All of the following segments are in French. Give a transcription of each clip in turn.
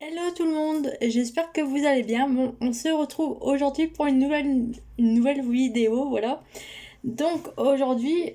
Hello tout le monde, j'espère que vous allez bien. Bon, on se retrouve aujourd'hui pour une nouvelle vidéo, voilà. Donc aujourd'hui,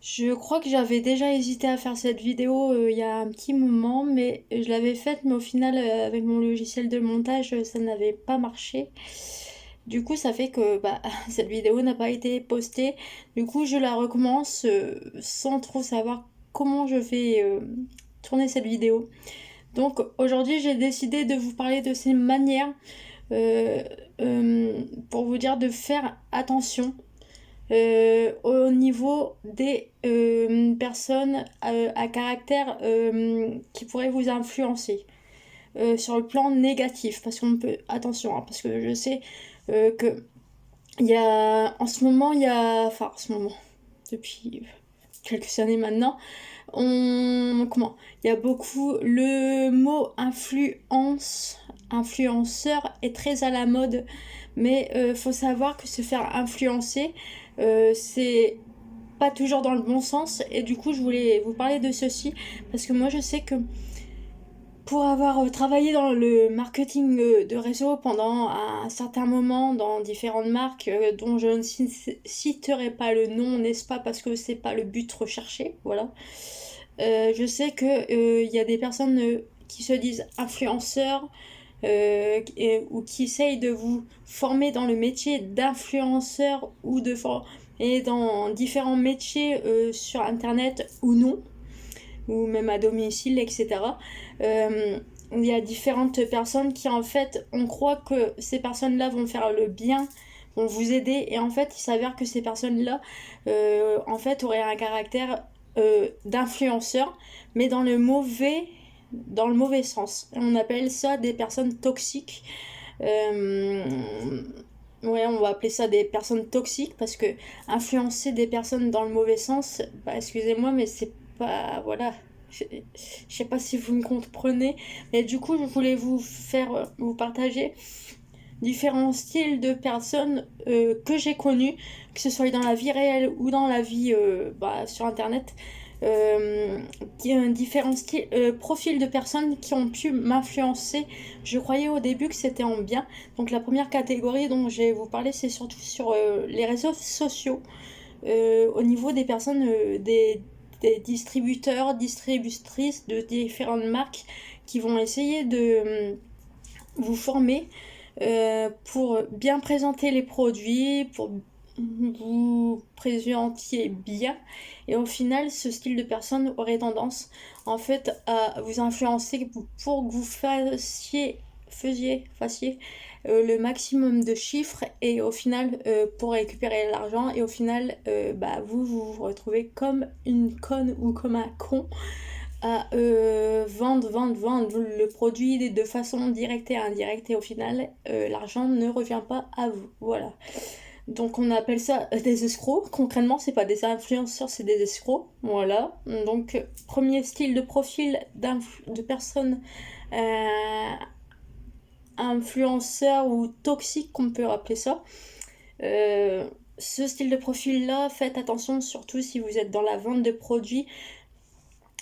je crois que j'avais déjà hésité à faire cette vidéo il y a un petit moment, mais je l'avais faite, mais au final, avec mon logiciel de montage, ça n'avait pas marché. Du coup, ça fait que cette vidéo n'a pas été postée. Du coup, je la recommence sans trop savoir comment je vais tourner cette vidéo. Donc aujourd'hui, j'ai décidé de vous parler de ces manières euh, pour vous dire de faire attention au niveau des personnes à caractère qui pourraient vous influencer sur le plan négatif. Parce qu'on peut, attention, hein, parce que je sais que il y a, en ce moment, il y a, enfin en ce moment, depuis quelques années maintenant, il y a beaucoup le mot influenceur est très à la mode, mais faut savoir que se faire influencer, c'est pas toujours dans le bon sens. Et du coup, je voulais vous parler de ceci parce que moi, je sais que pour avoir travaillé dans le marketing de réseau pendant un certain moment dans différentes marques dont je ne citerai pas le nom, n'est-ce pas, parce que c'est pas le but recherché, voilà. Je sais que il y a des personnes qui se disent influenceurs ou qui essayent de vous former dans le métier d'influenceur ou et dans différents métiers sur internet ou non, ou même à domicile, etc. Il y a différentes personnes qui en fait, on croit que ces personnes-là vont faire le bien, vont vous aider, et en fait, il s'avère que ces personnes-là, en fait, auraient un caractère d'influenceur, mais dans le mauvais sens. On appelle ça des personnes toxiques. Euh, ouais, on va appeler ça des personnes toxiques parce que influencer des personnes dans le mauvais sens, excusez-moi, mais c'est pas, voilà, je sais pas si vous me comprenez, mais du coup, je voulais vous partager différents styles de personnes que j'ai connues, que ce soit dans la vie réelle ou dans la vie sur internet, différents styles, profils de personnes qui ont pu m'influencer. Je croyais au début que c'était en bien. Donc la première catégorie dont je vais vous parler, c'est surtout sur les réseaux sociaux. Au niveau des personnes, des distributeurs, distributrices de différentes marques qui vont essayer de vous former pour bien présenter les produits, pour vous présentiez bien. Et au final, ce style de personne aurait tendance en fait à vous influencer pour que vous fassiez le maximum de chiffres et au final pour récupérer l'argent et au final vous retrouvez comme une conne ou comme un con à vendre le produit de façon directe et indirecte et au final l'argent ne revient pas à vous, voilà. Donc on appelle ça des escrocs. Concrètement, c'est pas des influenceurs, c'est des escrocs. Voilà. Donc premier style de profil de personnes euh, influenceurs ou toxiques, qu'on peut appeler ça. Ce style de profil-là, faites attention, surtout si vous êtes dans la vente de produits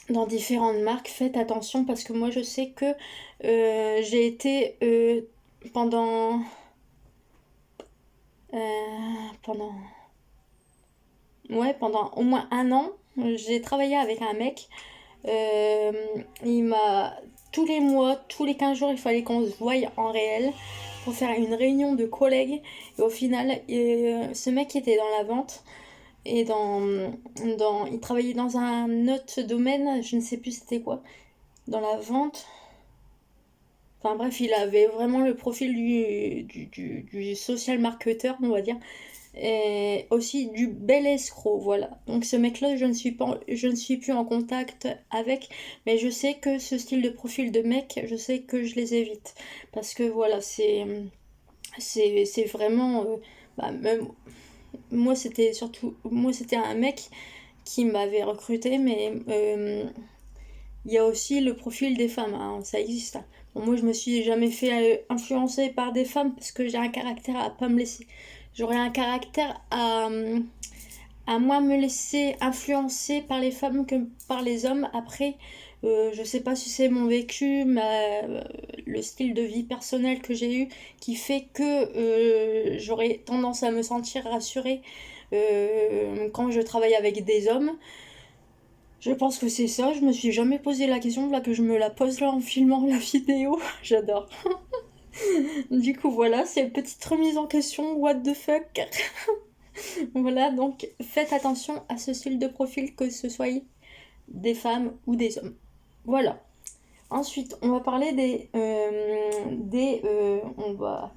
dans différentes marques, faites attention parce que moi je sais que j'ai été pendant pendant pendant au moins un an, j'ai travaillé avec un mec. Euh, il m'a tous les mois, tous les 15 jours, il fallait qu'on se voie en réel pour faire une réunion de collègues. Et au final, ce mec était dans la vente et il travaillait dans un autre domaine, je ne sais plus c'était quoi, dans la vente. Enfin bref, il avait vraiment le profil du social marketeur, on va dire. Et aussi du bel escroc, voilà. Donc ce mec-là, je ne suis plus en contact avec, mais je sais que ce style de profil de mec, je sais que je les évite. Parce que voilà, c'est vraiment... même, moi c'était un mec qui m'avait recruté, mais il y a aussi le profil des femmes, hein, ça existe, hein. Bon, moi, je me suis jamais fait influencer par des femmes parce que j'ai un caractère à pas me laisser. J'aurais un caractère à moins me laisser influencer par les femmes que par les hommes. Après, je sais pas si c'est mon vécu, le style de vie personnel que j'ai eu qui fait que j'aurais tendance à me sentir rassurée quand je travaille avec des hommes. Je pense que c'est ça, je me suis jamais posé la question, là que je me la pose là en filmant la vidéo, j'adore. Du coup voilà, c'est une petite remise en question, what the fuck. Voilà, donc faites attention à ce style de profil, que ce soit des femmes ou des hommes. Voilà. Ensuite, on va parler on va,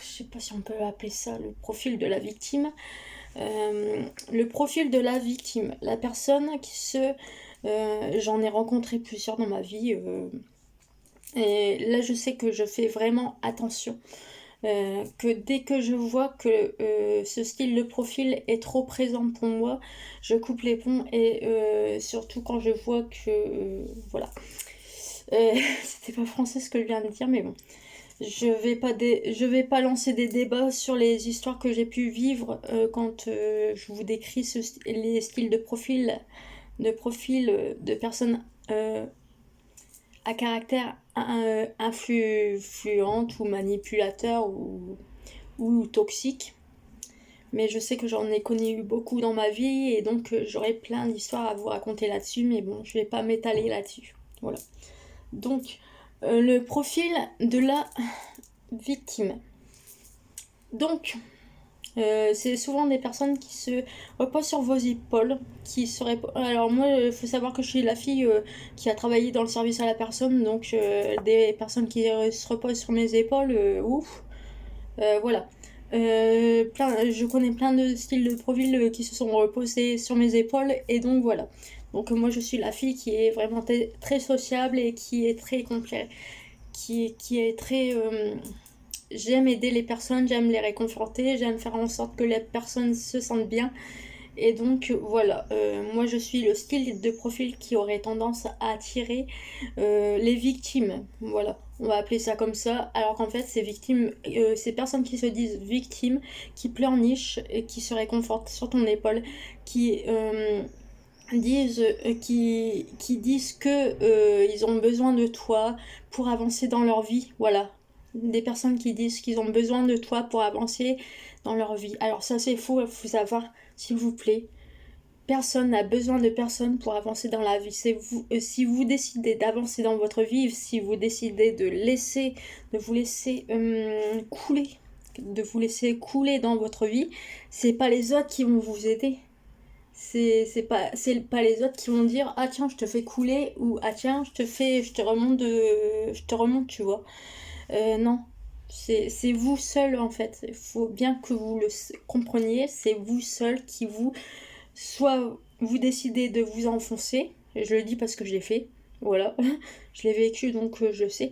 je sais pas si on peut appeler ça le profil de la victime. Le profil de la victime, la personne j'en ai rencontré plusieurs dans ma vie, et là je sais que je fais vraiment attention. Que dès que je vois que ce style de profil est trop présent pour moi, je coupe les ponts, et surtout quand je vois que voilà. C'était pas français ce que je viens de dire, mais bon. Je vais pas lancer des débats sur les histoires que j'ai pu vivre quand je vous décris les styles de personnes à caractère influente ou manipulateur ou toxique. Mais je sais que j'en ai connu beaucoup dans ma vie, et donc j'aurai plein d'histoires à vous raconter là-dessus, mais bon, je vais pas m'étaler là-dessus. Voilà. Donc, le profil de la victime. Donc, c'est souvent des personnes qui se reposent sur vos épaules, Alors moi, il faut savoir que je suis la fille qui a travaillé dans le service à la personne, donc des personnes qui se reposent sur mes épaules, ouf. Voilà. Je connais plein de styles de profils qui se sont reposés sur mes épaules, et donc voilà. Donc moi je suis la fille qui est vraiment très sociable et qui est très complet, qui est très... j'aime aider les personnes, j'aime les réconforter, j'aime faire en sorte que les personnes se sentent bien. Et donc voilà, moi je suis le style de profil qui aurait tendance à attirer les victimes. Voilà, on va appeler ça comme ça. Alors qu'en fait, ces personnes qui se disent victimes, qui pleurnichent et qui se réconfortent sur ton épaule, qui disent que ils ont besoin de toi pour avancer dans leur vie. Voilà, des personnes qui disent qu'ils ont besoin de toi pour avancer dans leur vie. Alors ça c'est faux, il faut savoir, s'il vous plaît. Personne n'a besoin de personne pour avancer dans la vie. Si vous décidez d'avancer dans votre vie, si vous décidez de vous laisser couler dans votre vie, c'est pas les autres qui vont vous aider. C'est pas les autres qui vont dire ah tiens je te fais couler, ou ah tiens je te remonte, tu vois. Non, c'est vous seul en fait. Il faut bien que vous le compreniez. C'est vous seul soit vous décidez de vous enfoncer. Je le dis parce que je l'ai fait. Voilà, je l'ai vécu, donc je sais.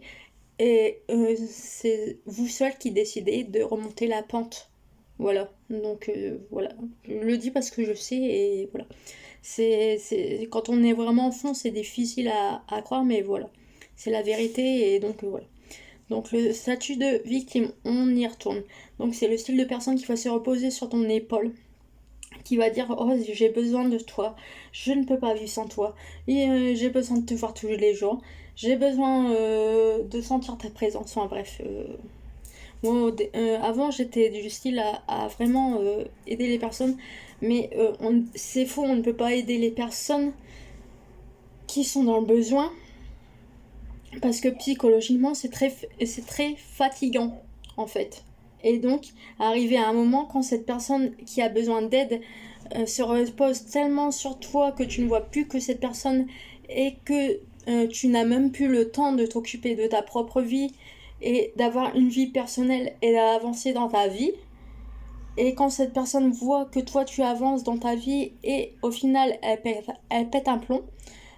Et c'est vous seul qui décidez de remonter la pente. Voilà, donc voilà, je le dis parce que je sais, et voilà. Quand on est vraiment en fond, c'est difficile à croire, mais voilà, c'est la vérité, et donc voilà. Donc le statut de victime, on y retourne. Donc c'est le style de personne qui va se reposer sur ton épaule, qui va dire oh j'ai besoin de toi, je ne peux pas vivre sans toi, et j'ai besoin de te voir tous les jours, j'ai besoin de sentir ta présence. Enfin bref, moi avant j'étais du style à vraiment aider les personnes, mais c'est faux, on ne peut pas aider les personnes qui sont dans le besoin, parce que psychologiquement c'est très fatigant en fait. Et donc arriver à un moment quand cette personne qui a besoin d'aide se repose tellement sur toi que tu ne vois plus que cette personne, et que tu n'as même plus le temps de t'occuper de ta propre vie et d'avoir une vie personnelle et d'avancer dans ta vie. Et quand cette personne voit que toi tu avances dans ta vie et au final elle pète un plomb,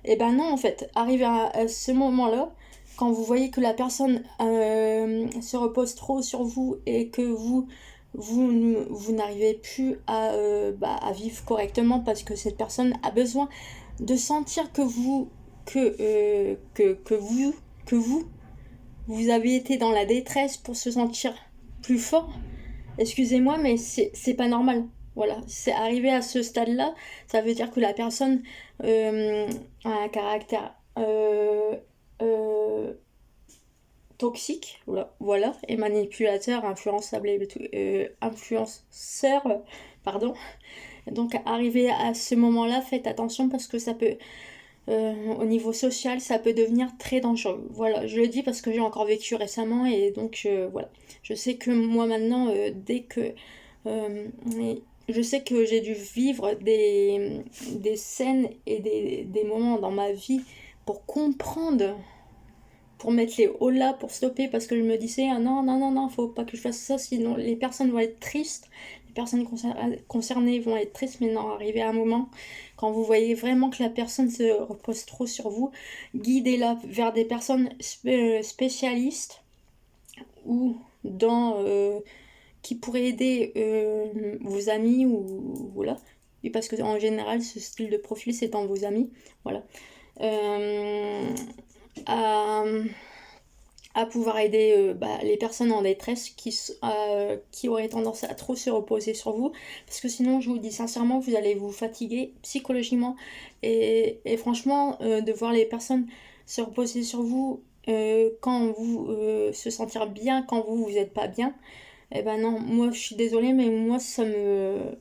et ben non en fait, arrivé à ce moment-là, quand vous voyez que la personne se repose trop sur vous et que vous n'arrivez plus à vivre correctement, parce que cette personne a besoin de sentir que vous avez été dans la détresse pour se sentir plus fort. Excusez-moi, mais c'est pas normal. Voilà, c'est arrivé à ce stade-là, ça veut dire que la personne a un caractère euh, toxique, voilà, et manipulateur, influençable, influenceur, pardon. Donc, arrivé à ce moment-là, faites attention parce que ça peut, au niveau social, ça peut devenir très dangereux. Voilà, je le dis parce que j'ai encore vécu récemment et donc voilà. Je sais que moi maintenant, dès que euh, je sais que j'ai dû vivre des scènes et des moments dans ma vie pour comprendre, pour mettre les hauts là, pour stopper, parce que je me disais, ah non, non, non, non, faut pas que je fasse ça, sinon les personnes vont être tristes, les personnes concernées vont être tristes, mais non, arrivé à un moment, quand vous voyez vraiment que la personne se repose trop sur vous, guidez-la vers des personnes spécialistes ou dans qui pourraient aider vos amis ou voilà. Et parce que en général, ce style de profil, c'est dans vos amis, voilà. Euh, à, à pouvoir aider les personnes en détresse qui auraient tendance à trop se reposer sur vous. Parce que sinon, je vous dis sincèrement, vous allez vous fatiguer psychologiquement. Et franchement, de voir les personnes se reposer sur vous quand vous se sentir bien, quand vous n'êtes pas bien, eh ben non, moi je suis désolée, mais moi ce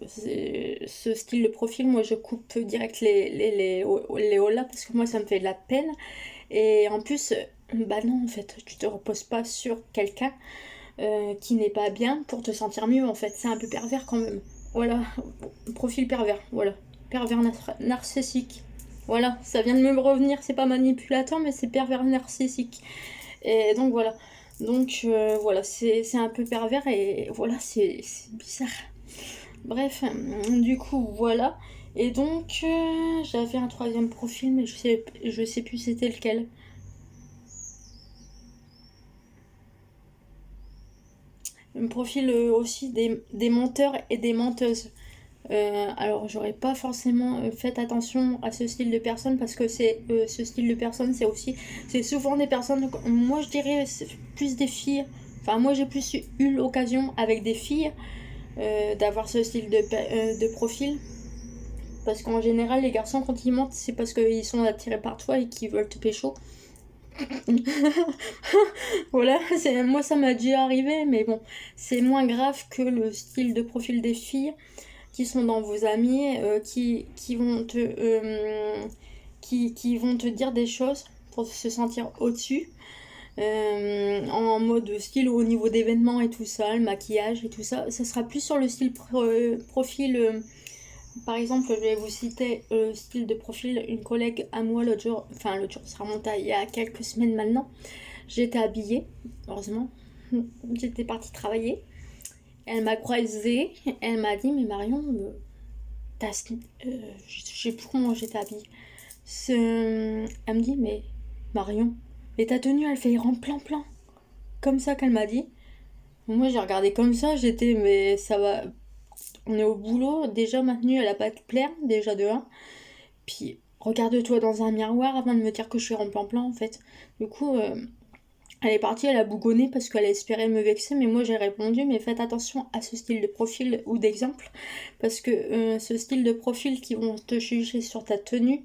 style de profil, moi je coupe direct les holas parce que moi ça me fait de la peine. Et en plus, bah non, en fait, tu te reposes pas sur quelqu'un qui n'est pas bien pour te sentir mieux, en fait. C'est un peu pervers quand même. Voilà, profil pervers, voilà. Pervers narcissique. Voilà, ça vient de me revenir, c'est pas manipulateur, mais c'est pervers narcissique. Et donc voilà. Donc voilà, c'est un peu pervers et voilà, c'est bizarre. Bref, du coup, voilà. Et donc, j'avais un troisième profil, mais je sais plus c'était lequel. Un profil aussi des menteurs et des menteuses. Alors, j'aurais pas forcément fait attention à ce style de personne parce que ce style de personne, c'est souvent des personnes, moi je dirais c'est plus des filles. Enfin, moi j'ai plus eu l'occasion avec des filles d'avoir ce style de profil. Parce qu'en général, les garçons, quand ils mentent, c'est parce qu'ils sont attirés par toi et qu'ils veulent te pécho. Voilà, moi ça m'a déjà arrivé, mais bon, c'est moins grave que le style de profil des filles qui sont dans vos amis, qui vont te dire des choses pour se sentir au-dessus, en mode style au niveau d'événements et tout ça, le maquillage et tout ça. Ça sera plus sur le style profil. Par exemple, je vais vous citer le style de profil. Une collègue à moi l'autre jour, ça remonte à il y a quelques semaines maintenant. J'étais habillée, heureusement. J'étais partie travailler. Elle m'a croisée, elle m'a dit, mais Marion, je sais plus comment j'étais habillée. Elle me dit, mais Marion, et ta tenue, elle fait rend plan-plan. Comme ça qu'elle m'a dit. Moi, j'ai regardé comme ça, j'étais, mais ça va. On est au boulot, déjà ma tenue, elle a pas de plaire, déjà de 1. Puis, regarde-toi dans un miroir avant de me dire que je suis rond plan-plan, en fait. Du coup, elle est partie, elle a bougonné parce qu'elle espérait me vexer, mais moi j'ai répondu, mais faites attention à ce style de profil ou d'exemple, parce que ce style de profil qui vont te juger sur ta tenue,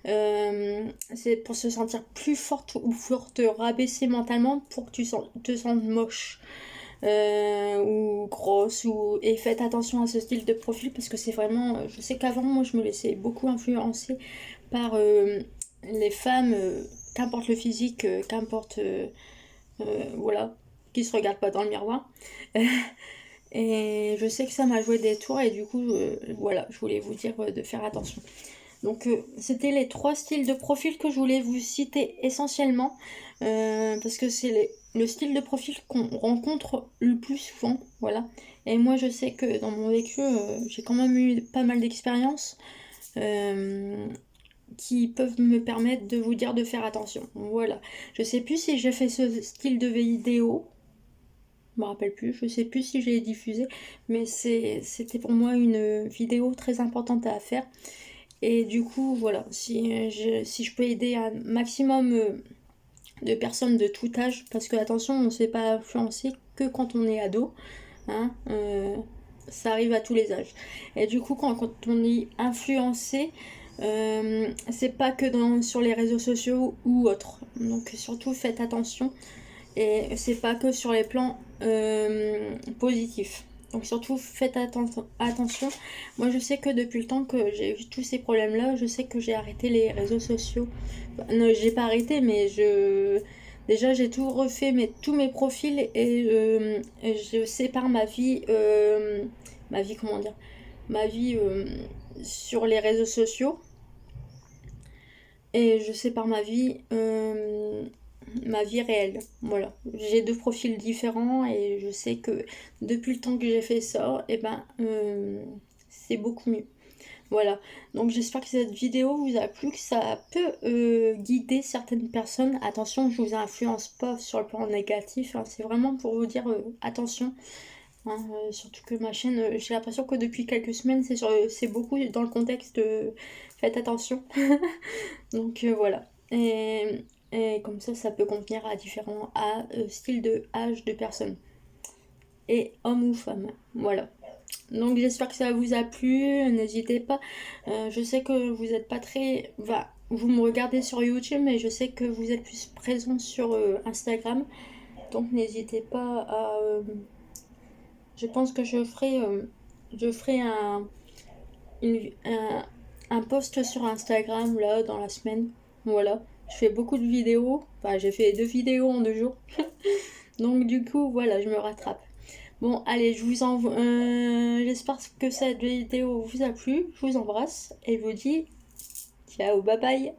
c'est pour se sentir plus forte ou pour te rabaisser mentalement pour que te sentes moche. Ou grosse et faites attention à ce style de profil parce que c'est vraiment je sais qu'avant moi je me laissais beaucoup influencer par les femmes qu'importe le physique qu'importe voilà, qui se regarde pas dans le miroir. Et je sais que ça m'a joué des tours et du coup, voilà, je voulais vous dire de faire attention. Donc, c'était les 3 styles de profil que je voulais vous citer essentiellement parce que c'est le style de profil qu'on rencontre le plus souvent, voilà. Et moi, je sais que dans mon vécu, j'ai quand même eu pas mal d'expériences qui peuvent me permettre de vous dire de faire attention. Voilà. Je sais plus si j'ai fait ce style de vidéo. Je me rappelle plus. Je sais plus si je l'ai diffusé. Mais c'était pour moi une vidéo très importante à faire. Et du coup, voilà. Si je peux aider un maximum de personnes de tout âge. Parce que attention, on ne se fait pas influencer que quand on est ado. Hein, ça arrive à tous les âges. Et du coup, quand on dit influencer, c'est pas que sur les réseaux sociaux ou autres. Donc surtout faites attention. Et c'est pas que sur les plans positifs. Donc surtout faites attention. Moi je sais que depuis le temps que j'ai eu tous ces problèmes-là, je sais que j'ai arrêté les réseaux sociaux. Non, j'ai pas arrêté, mais déjà j'ai tout refait, tous mes profils et je sépare ma vie comment dire, ma vie sur les réseaux sociaux et je sépare ma vie réelle. Voilà. J'ai deux profils différents et je sais que depuis le temps que j'ai fait ça, et c'est beaucoup mieux. Voilà. Donc j'espère que cette vidéo vous a plu, que ça peut guider certaines personnes. Attention, je vous influence pas sur le plan négatif, hein. C'est vraiment pour vous dire attention. Hein, surtout que ma chaîne, j'ai l'impression que depuis quelques semaines, c'est beaucoup dans le contexte faites attention. Donc voilà. Et comme ça peut convenir à différents styles de âge de personnes. Et hommes ou femmes. Voilà. Donc j'espère que ça vous a plu. N'hésitez pas. Je sais que vous n'êtes pas très... vous me regardez sur YouTube, mais je sais que vous êtes plus présent sur Instagram. Donc n'hésitez pas à... je pense que je ferai un post sur Instagram là dans la semaine. Voilà. Je fais beaucoup de vidéos. Enfin, j'ai fait 2 vidéos en 2 jours. Donc du coup, voilà, je me rattrape. Bon, allez, je vous envoie. J'espère que cette vidéo vous a plu. Je vous embrasse et je vous dis ciao, bye bye.